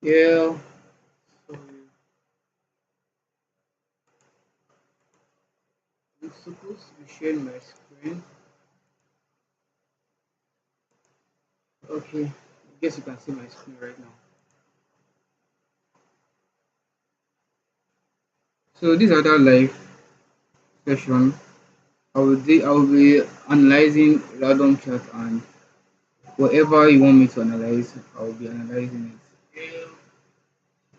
Yeah, so I'm supposed to be sharing my screen. Okay, I guess you can see my screen right now. So this other live session, I will be analyzing random chart and whatever you want me to analyze, I will be analyzing it.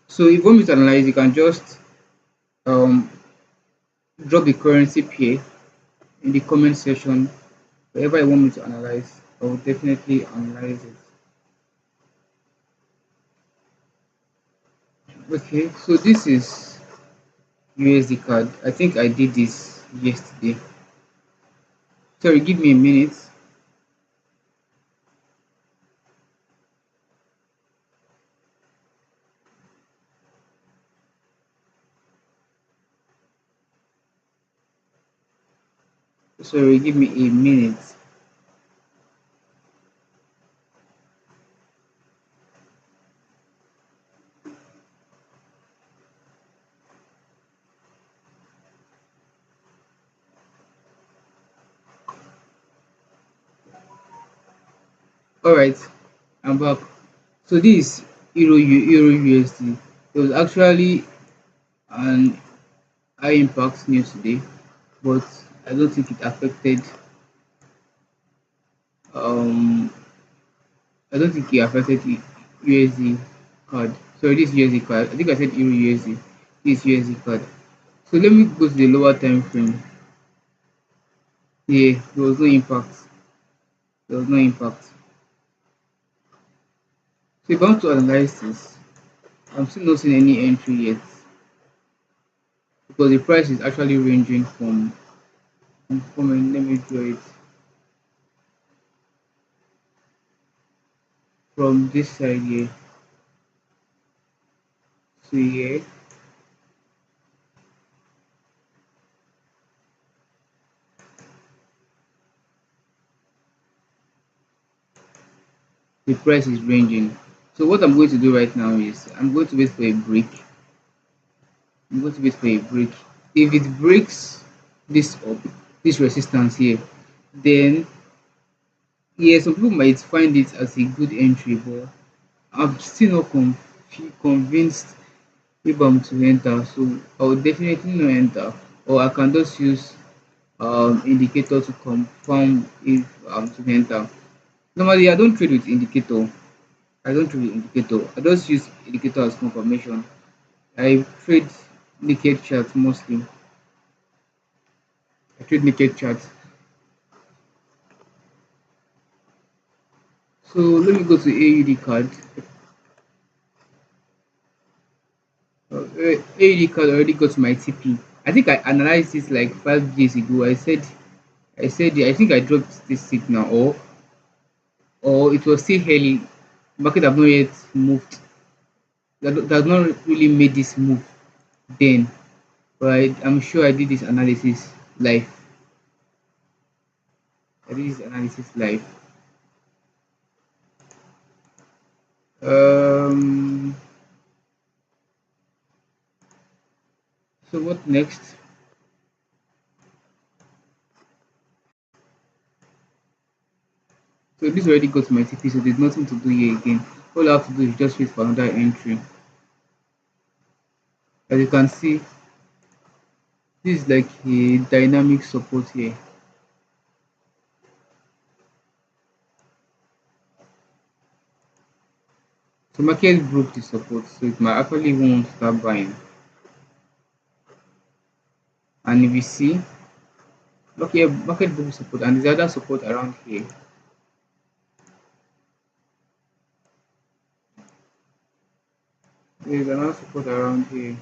So if you want me to analyze, you can just um drop the currency pair in the comment section. Whatever you want me to analyze, I will definitely analyze it. Okay, so this is USD card. I think I did this yesterday. Sorry, give me a minute. Sorry, give me a minute. Alright, I'm back. So this Euro USD. It was actually an high impact news today, but I don't think it affected um I don't think it affected the USD card. Sorry, this USD card. I think I said Euro USD. This USD card. So let me go to the lower time frame. Yeah, there was no impact. There was no impact. So if I want to analyze this, I'm still not seeing any entry yet because the price is actually ranging from let me draw it from this side here to here. The price is ranging. So what I'm going to do right now is I'm going to wait for a break. I'm going to wait for a break. If it breaks this up, this resistance here, then yeah, some people might find it as a good entry, but I'm still not convinced if I'm to enter. So I will definitely not enter, or I can just use indicator to confirm if I'm to enter. Normally, I don't trade with indicator. I don't trade with indicator. I just use indicator as confirmation. I trade naked charts mostly. I trade naked charts. So let me go to AUD card. AUD card already got to my TP. I think I analyzed this like 5 days ago. I said I think I dropped this signal or it was still early. Market have not yet moved. That does not really made this move then. But I'm sure I did this analysis live. I did this analysis live. Um. So what next? So this already got to my TP, so there's nothing to do here again. All I have to do is just wait for another entry. As you can see, this is like a dynamic support here. So market broke the support, so it might actually want to start buying. And if you see, market broke support, and there's other support around here. There's another support around here.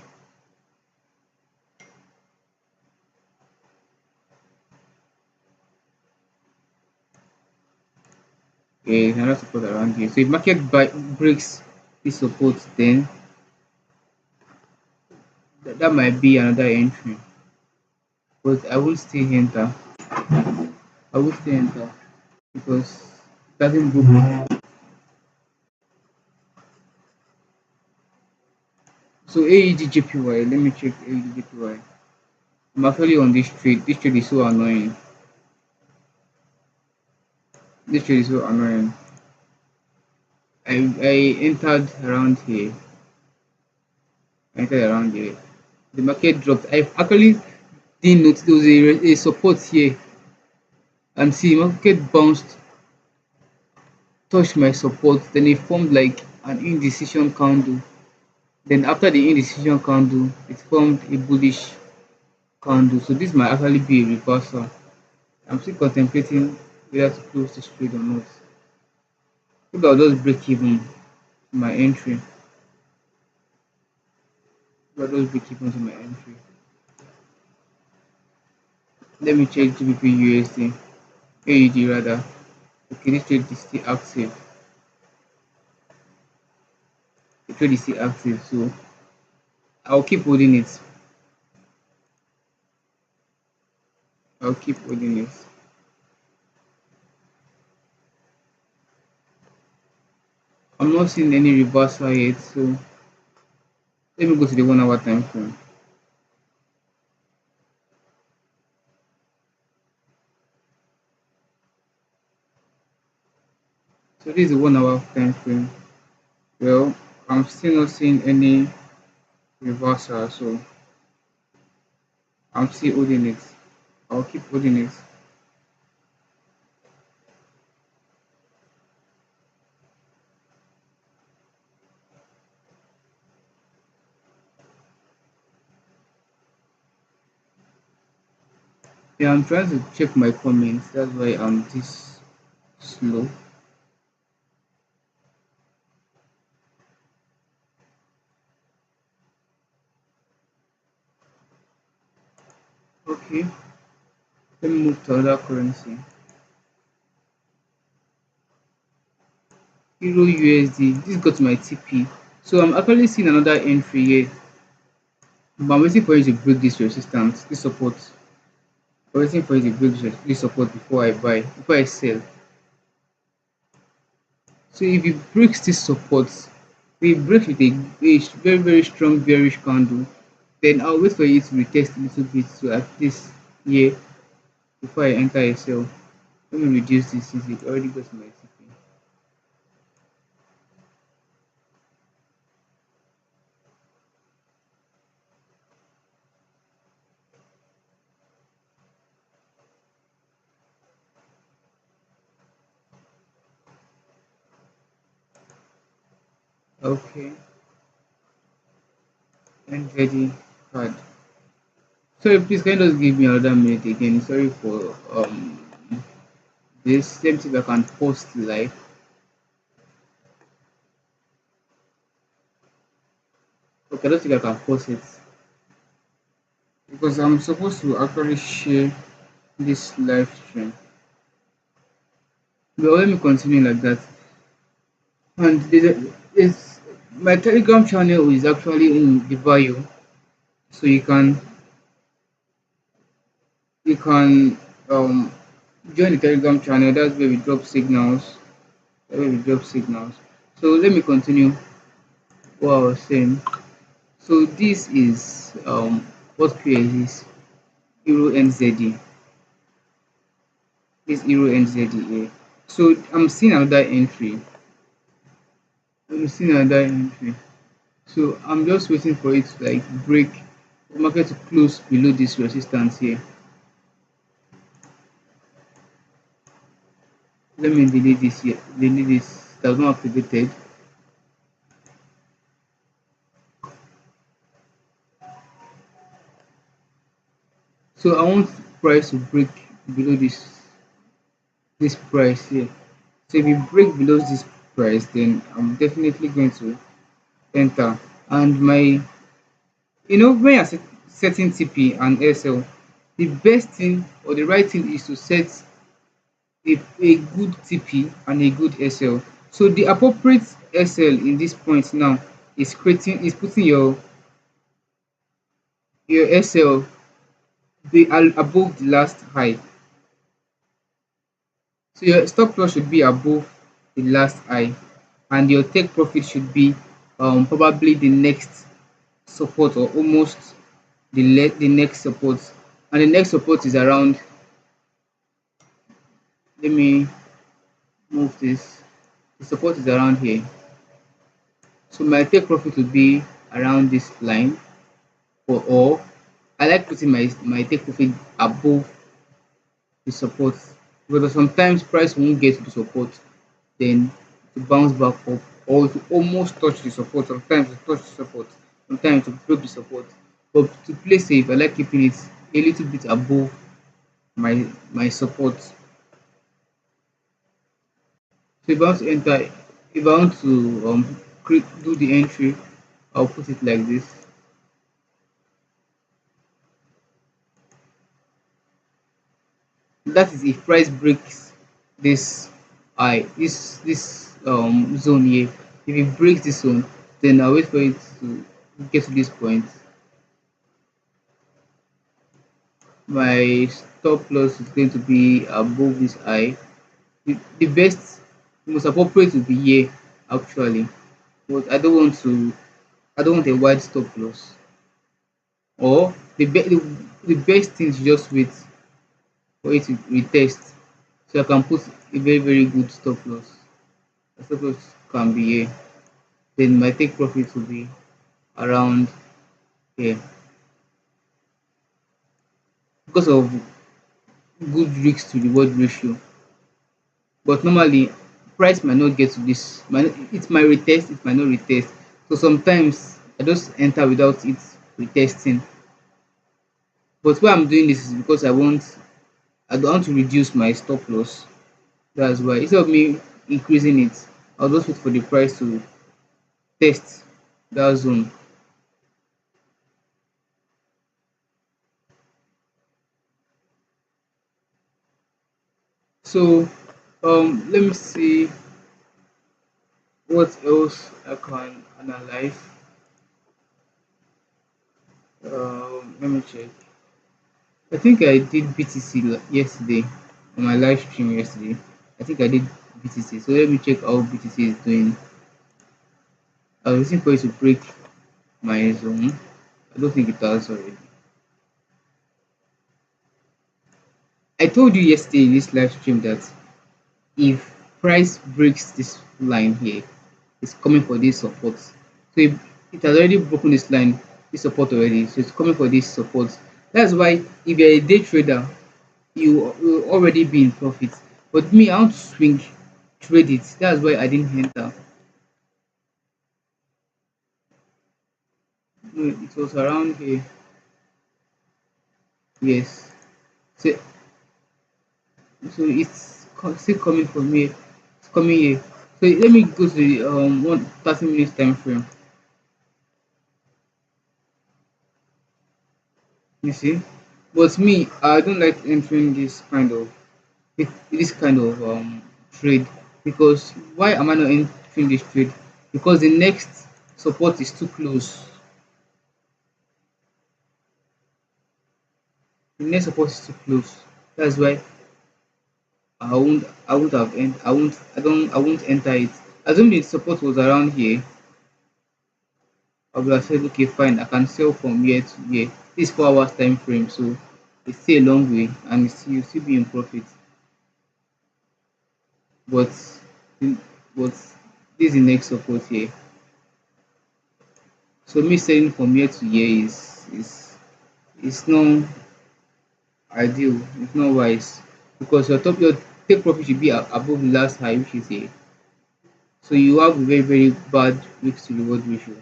Yeah, there's another support around here. So if breaks this support, then that might be another entry. But I will still enter. I will still enter because it doesn't break. So AED JPY, let me check AED JPY. I'm actually on this trade. This trade is so annoying. This trade is so annoying. I entered around here. I entered around here. The market dropped. I actually didn't notice there was a support here, and see market bounced, touched my support, then it formed like an indecision candle. Then after the indecision candle, it formed a bullish candle. So this might actually be a reversal. I'm still contemplating whether to close this trade or not. Maybe I'll just break even to my entry. Maybe I'll just break even to my entry. Let me check GBP USD. AED rather. Okay, this trade is still active. The trade is still active, so I'll keep holding it. I'll keep holding it. I'm not seeing any reversal yet, so let me go to the 1 hour time frame. So this is the 1 hour time frame. Well, I'm still not seeing any reversal, so I'm still holding it. I'll keep holding it. Yeah, I'm trying to check my comments. That's why I'm this slow. Okay, let me move to other currency. Euro USD. This got my TP. So I'm actually seeing another entry here. But I'm waiting for you to break this resistance, this support. I'm waiting for you to break this support before I buy, before I sell. So if it breaks this support, if it breaks with a very very strong bearish candle, then I'll wait for it to retest a little bit to at least here before I enter a sell. Let me reduce this since it already got my TP. Okay, and ready card. Sorry, please can you just give me another minute again? Sorry for this. Let me see if I can post live. Okay, I don't think I can post it because I'm supposed to actually share this live stream. But let me continue like that. And it's my Telegram channel is actually in the bio, so you can um join the Telegram channel. That's where we drop signals. That's where we drop signals. So let me continue what I was saying. So this is what pair is Euro NZD. This Euro NZD. So I'm seeing another entry. I'm seeing another entry. So I'm just waiting for it to like break the market to close below this resistance here. Let me delete this here. Delete this. That's not activated. So I want price to break below this price here. So if you break below this price, then I'm definitely going to enter. And my, when you're setting TP and SL, the best thing or the right thing is to set a good TP and a good SL. So the appropriate SL in this point now is putting your SL above the last high. So your stop loss should be above the last high, and your take profit should be probably the next support, or almost the next support, and the next support is around, let me move this, the support is around here. So my take profit will be around this line, or I like putting my take profit above the support, because sometimes price won't get to the support, then to bounce back up, or to almost touch the support. Sometimes to touch the support, sometimes to break the support. But to play safe, I like keeping it a little bit above my support. So if I want to enter, if I want to do the entry, I'll put it like this. That is if price breaks this zone here. If it breaks this zone, then I'll wait for it to get to this point. My stop loss is going to be above this high. The best, most appropriate will be here actually, but I don't want a wide stop loss. Or the best thing is just wait for it to retest, so I can put a very good stop loss. The stop loss can be here, then my take profit will be around here, because of good risk to reward ratio. But normally price might not get to this, it might retest, it might not retest. So sometimes I just enter without it retesting. But why I'm doing this is because I don't want to reduce my stop loss. That's why instead of me increasing it, I'll just wait for the price to test that zone. So let me see what else I can analyze. Let me check. I think I did BTC yesterday on my live stream yesterday. I think I did BTC. So let me check how BTC is doing. I was waiting for it to break my zone. I don't think it has already. I told you yesterday in this live stream that if price breaks this line here, it's coming for this support. So if it has already broken this line, this support already, so it's coming for this support. That's why if you're a day trader, you will already be in profit. But me, I want to swing trade it. That's why I didn't enter. No, it was around here. Yes. So still coming from here. It's coming here. So let me go to the 30 minutes time frame. You see, but me, I don't like entering this kind of trade, because why am I not entering this trade? Because the next support is too close. The next support is too close. That's why I won't have ent I won't enter it. Assuming the support was around here, I would have said okay fine, I can sell from here to here. This 4 hours time frame, so it's still a long way and you still be in profit. But but this is the next support here. So me selling from here to here is not ideal, it's not wise, because your take profit should be above the last high, which is here. So you have a very bad risk to reward ratio.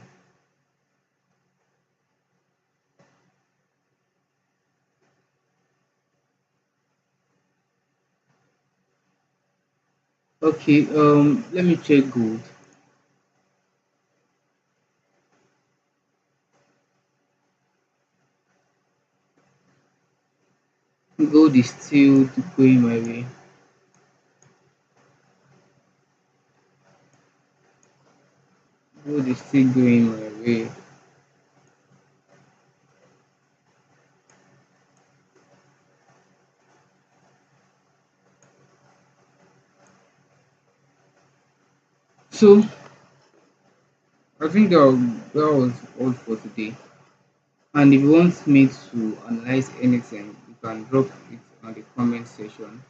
Okay, let me check gold. Gold is still going my way. Gold is still going my way. So I think That was all for today. And if you want me to analyze anything, you can drop it on the comment section.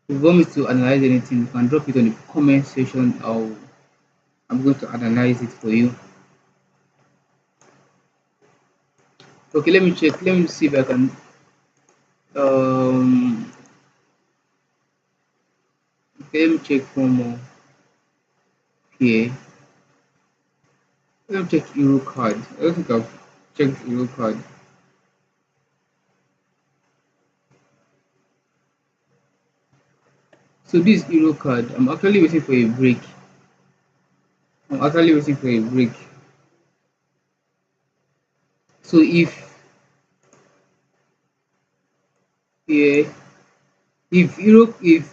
If you want me to analyze anything, you can drop it on the comment section. I'm going to analyze it for you. Okay, let me check. Let me see if I can. Um, okay, let me check one more here. Let me check Euro card. I don't think I've checked Euro card. So this Euro card, I'm actually waiting for a break. I'm actually waiting for a break. So yeah, if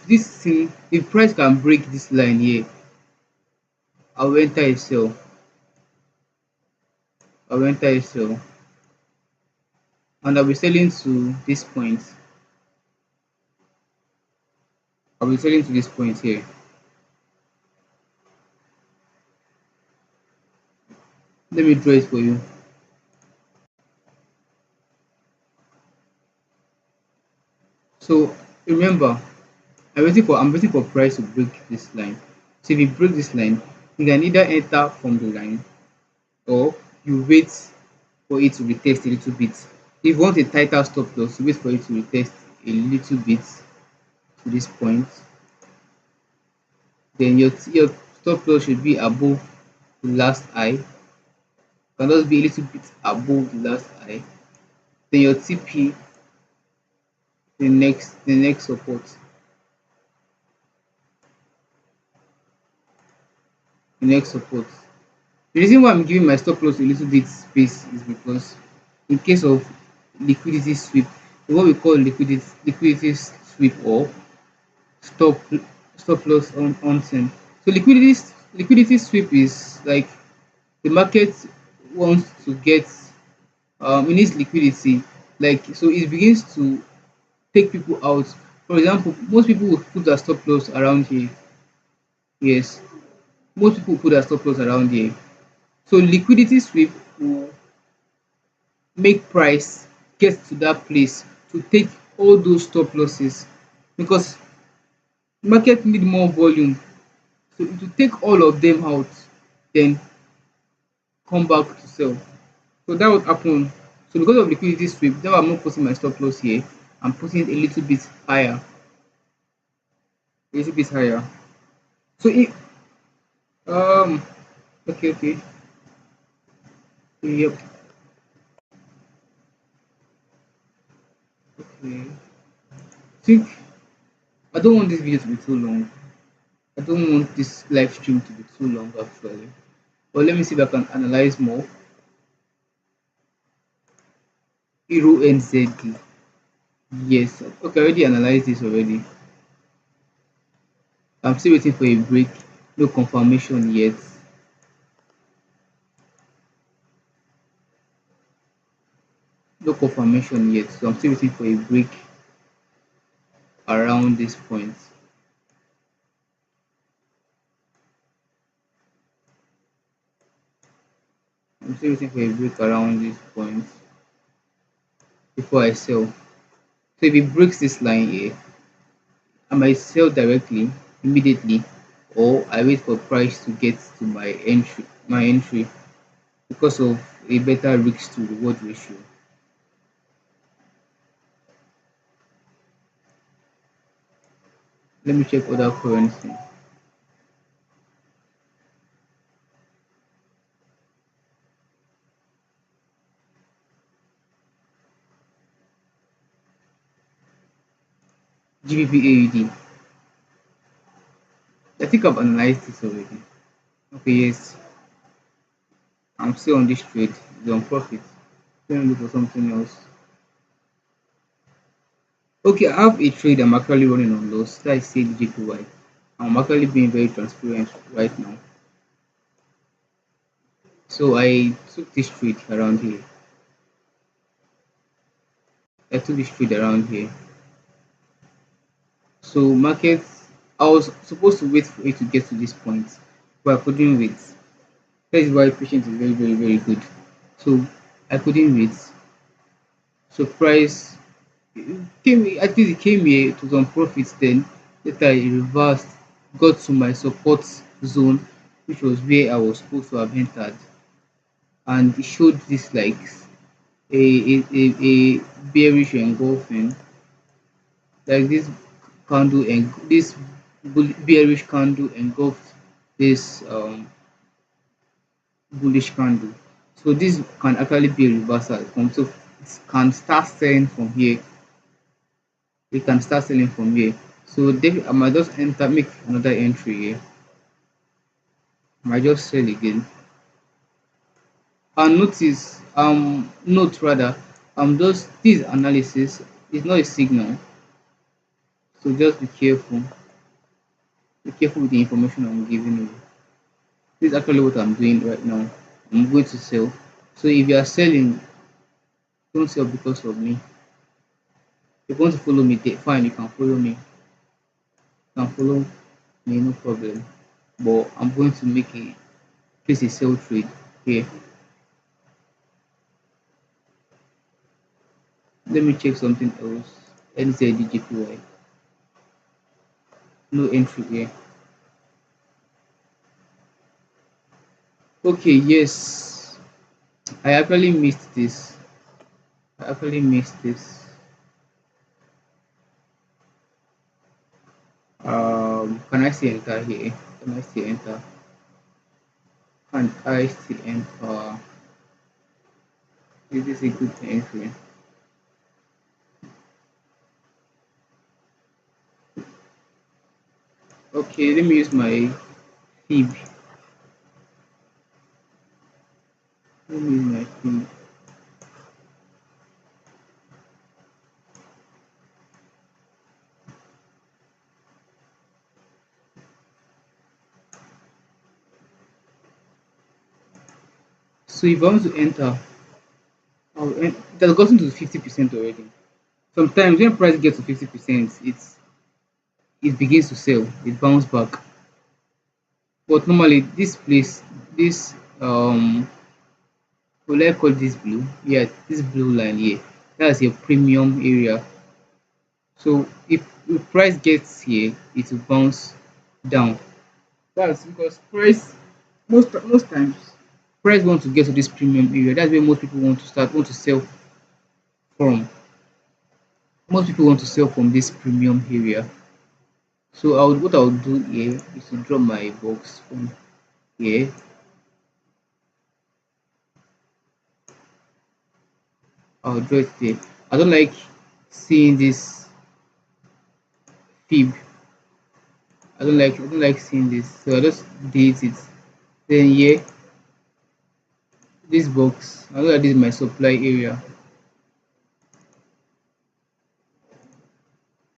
this thing, if price can break this line here, I'll enter a sell. I'll enter a sell, and I'll be selling to this point. I'll be selling to this point here. Let me draw it for you. So remember, I'm waiting for price to break this line. So if you break this line, you can either enter from the line or you wait for it to retest a little bit. If you want a tighter stop loss, you wait for it to retest a little bit to this point. Then your stop loss should be above the last high. Can just be a little bit above the last high. Then your TP, the next support. The next support. The reason why I'm giving my stop loss a little bit space is because in case of liquidity sweep, what we call liquidity sweep or stop stop loss on thing. So liquidity sweep is like the market wants to get it needs liquidity, like so it begins to take people out. For example, most people will put their stop loss around here. Yes, most people put their stop loss around here. So liquidity sweep will make price get to that place to take all those stop losses, because market need more volume, so it will take all of them out, then come back to sell. So that would happen. So because of liquidity sweep, now I'm not putting my stop loss here. I'm putting it a little bit higher, a little bit higher. So if okay, yep, okay. Think I don't want this video to be too long. I don't want this live stream to be too long actually. But let me see if I can analyze more. Euro NZD. Yes, okay, I already analyzed this already. I'm still waiting for a break. No confirmation yet. No confirmation yet. So I'm still waiting for a break around this point. I'm still waiting for a break around this point before I sell. So if it breaks this line here, I might sell directly immediately, or I wait for price to get to my entry because of a better risk to reward ratio. Let me check other currency. GBP AUD. I think I've analyzed this already. Okay, yes, I'm still on this trade. It's on profit. Let me look for something else. Okay, I have a trade I'm actually running on loss. That is CDJPY. I'm actually being very transparent right now. So I took this trade around here. I took this trade around here. So markets, I was supposed to wait for it to get to this point, but I couldn't wait. That is why patience is very, very, very good. So I couldn't wait. So price came, I think it came here to some profits, then later it reversed, got to my support zone, which was where I was supposed to have entered, and it showed this like a bearish engulfing, like this candle, and this bearish candle engulfed this bullish candle. So this can actually be a reversal. So it can start selling from here. We can start selling from here. So I might just enter, make another entry here. I might just sell again. And note rather, just this analysis is not a signal. So just be careful. Be careful with the information I'm giving you. This is actually what I'm doing right now. I'm going to sell. So if you are selling, don't sell because of me. If you want to follow me, fine, you can follow me. You can follow me, no problem. But I'm going to place a sell trade here. Let me check something else. NZDJPY. No entry here. Okay, yes. I actually missed this. I actually missed this. Can I see enter here? Can I see enter? Can I see enter? Is this a good entry? Okay, let me use my fib. Let me use my fib. So if I want to enter, it has gotten to 50% already. Sometimes when price gets to 50%, it begins to sell, it bounce back. But normally this will I call this blue? Yeah, this blue line here. That's your premium area. So if price gets here, it will bounce down. That's because price most times price want to get to this premium area. That's where most people want to sell from. Most people want to sell from this premium area. So what I would do here is to drop my box from here. I'll draw it there. I don't like seeing this fib. I don't like seeing this. So I just delete it. Then here, this box, I know that this is my supply area.